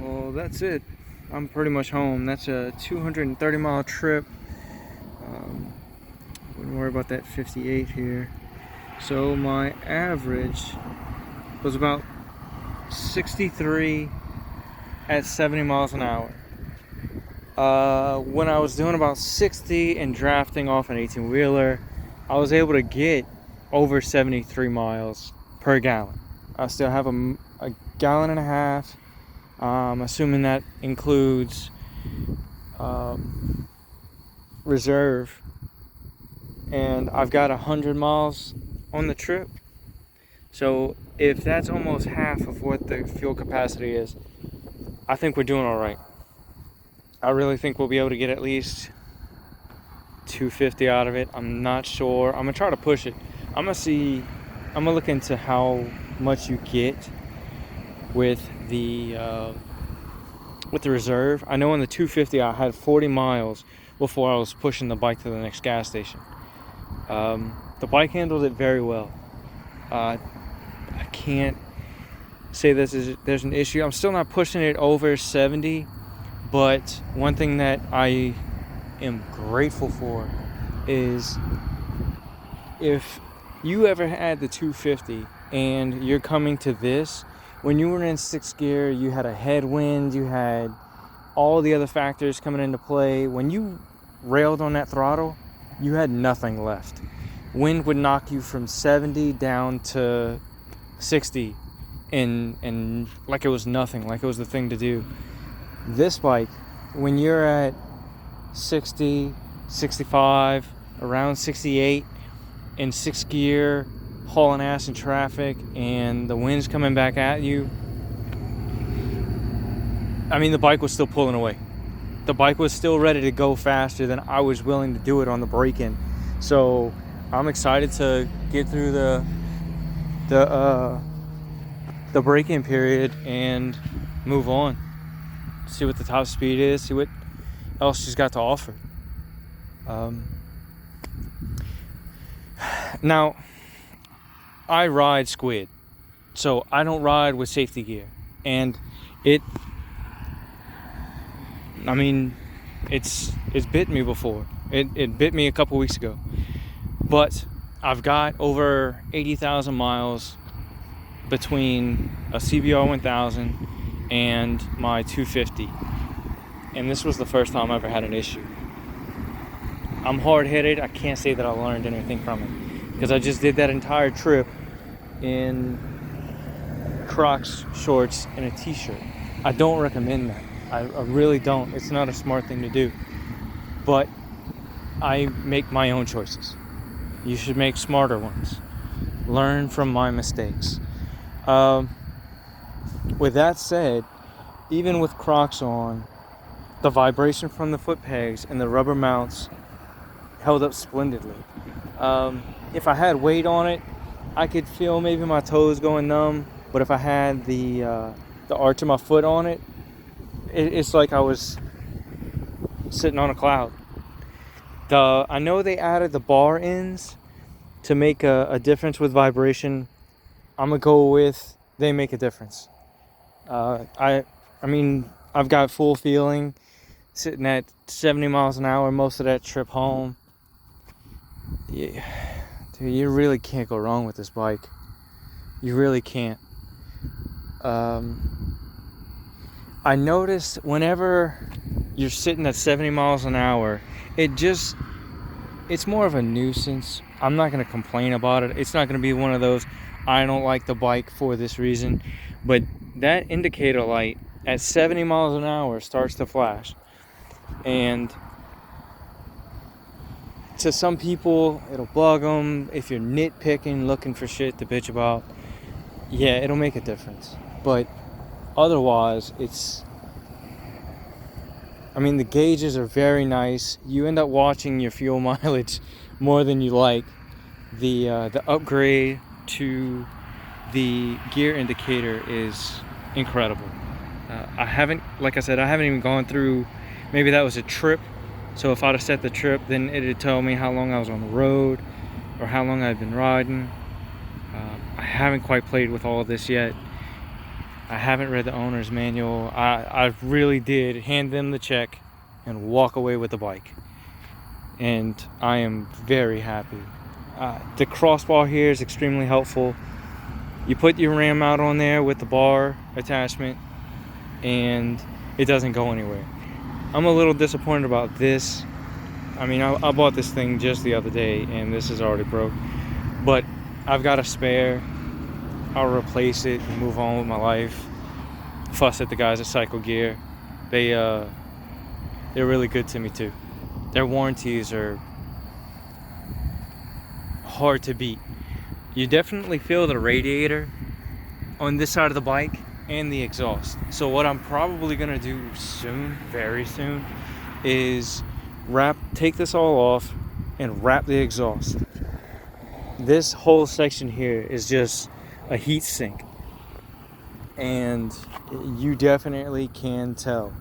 Well, that's it. I'm pretty much home. That's a 230-mile trip. Wouldn't worry about that 58 here. So my average was about 63 at 70 miles an hour. When I was doing about 60 and drafting off an 18-wheeler, I was able to get over 73 miles per gallon. I still have a gallon and a half. Assuming that includes reserve, and I've got 100 miles on the trip. So if that's almost half of what the fuel capacity is, I think we're doing all right. I really think we'll be able to get at least 250 out of it. I'm not sure. I'm gonna try to push it. I'm gonna look into how much you get with the reserve. I know on the 250 I had 40 miles before I was pushing the bike to the next gas station. The bike handled it very well. I can't say there's an issue. I'm still not pushing it over 70, but one thing that I am grateful for is if you ever had the 250 and you're coming to this, when you were in 6th gear, you had a headwind, you had all the other factors coming into play. When you railed on that throttle, you had nothing left. Wind would knock you from 70 down to 60 and like it was nothing, like it was the thing to do. This bike, when you're at 60, 65, around 68 in 6th gear, hauling ass in traffic, and the wind's coming back at you, I mean, the bike was still pulling away. The bike was still ready to go faster than I was willing to do it on the break-in. So I'm excited to get through the break-in period and move on. See what the top speed is. See what else she's got to offer. Now, I ride squid, so I don't ride with safety gear, and it's bit me before. It bit me a couple weeks ago, but I've got over 80,000 miles between a CBR 1000 and my 250, and this was the first time I ever had an issue. I'm hard-headed. I can't say that I learned anything from it, because I just did that entire trip in Crocs, shorts, and a t-shirt. I don't recommend that. I really don't. It's not a smart thing to do. But I make my own choices. You should make smarter ones. Learn from my mistakes. With that said, even with Crocs on, the vibration from the foot pegs and the rubber mounts held up splendidly. If I had weight on it, I could feel maybe my toes going numb, but if I had the arch of my foot on it, it's like I was sitting on a cloud. I know they added the bar ends to make a difference with vibration. I'm gonna go with they make a difference. I mean, I've got full feeling sitting at 70 miles an hour most of that trip home. Yeah, dude, you really can't go wrong with this bike. You really can't. I noticed whenever you're sitting at 70 miles an hour, it's more of a nuisance. I'm not going to complain about it. It's not going to be one of those, I don't like the bike for this reason. But that indicator light at 70 miles an hour starts to flash. And to some people, it'll bug them. If you're nitpicking, looking for shit to bitch about, yeah, it'll make a difference. But otherwise, the gauges are very nice. You end up watching your fuel mileage more than you like. The upgrade to the gear indicator is incredible. I haven't even gone through, maybe that was a trip. So if I'd have set the trip, then it'd tell me how long I was on the road or how long I've been riding. I haven't quite played with all of this yet. I haven't read the owner's manual. I really did hand them the check and walk away with the bike. And I am very happy. The crossbar here is extremely helpful. You put your ram out on there with the bar attachment and it doesn't go anywhere. I'm a little disappointed about this. I mean, I bought this thing just the other day and this is already broke. But I've got a spare. I'll replace it and move on with my life. Fuss at the guys at Cycle Gear. They're really good to me too. Their warranties are hard to beat. You definitely feel the radiator on this side of the bike and the exhaust. So what I'm probably gonna do soon, very soon, is take this all off and wrap the exhaust. This whole section here is just a heat sink, and you definitely can tell.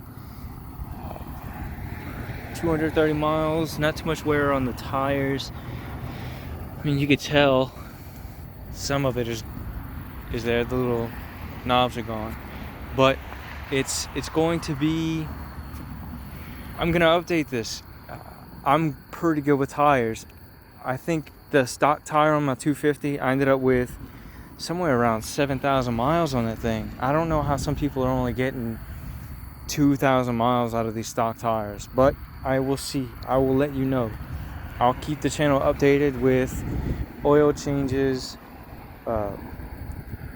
230 miles, not too much wear on the tires. I mean, you could tell some of it is there. The little knobs are gone, but it's going to be. I'm gonna update this. I'm pretty good with tires. I think the stock tire on my 250, I ended up with somewhere around 7,000 miles on that thing. I don't know how some people are only getting 2,000 miles out of these stock tires, but I will see. I will let you know. I'll keep the channel updated with oil changes,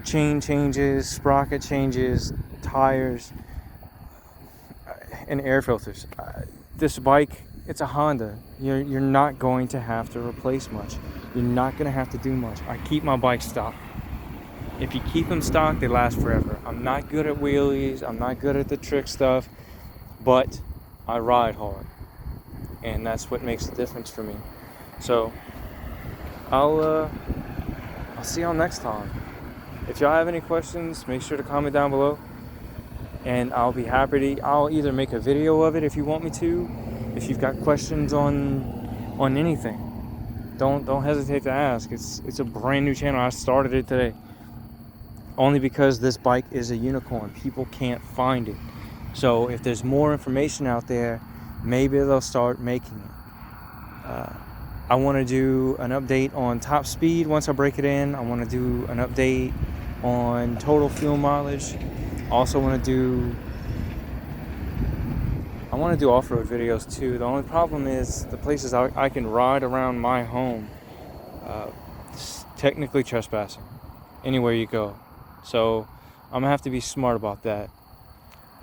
chain changes, sprocket changes, tires, and air filters. This bike, it's a Honda. You're not going to have to replace much. You're not going to have to do much. I keep my bike stock. If you keep them stock, they last forever. I'm not good at wheelies. I'm not good at the trick stuff, but I ride hard, and that's what makes the difference for me. So I'll see y'all next time. If y'all have any questions, make sure to comment down below, and I'll be happy to. I'll either make a video of it if you want me to. If you've got questions on anything, don't hesitate to ask. It's a brand new channel. I started it today. Only because this bike is a unicorn. People can't find it. So if there's more information out there, maybe they'll start making it. I want to do an update on top speed once I break it in. I want to do an update on total fuel mileage. Also want to do off-road videos too. The only problem is the places I can ride around my home. It's technically trespassing anywhere you go. So I'm gonna have to be smart about that.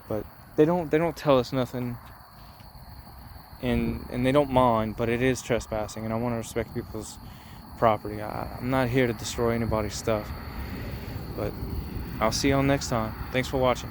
But they don't tell us nothing, and they don't mind, but it is trespassing, and I want to respect people's property. I'm not here to destroy anybody's stuff. But I'll see y'all next time. Thanks for watching.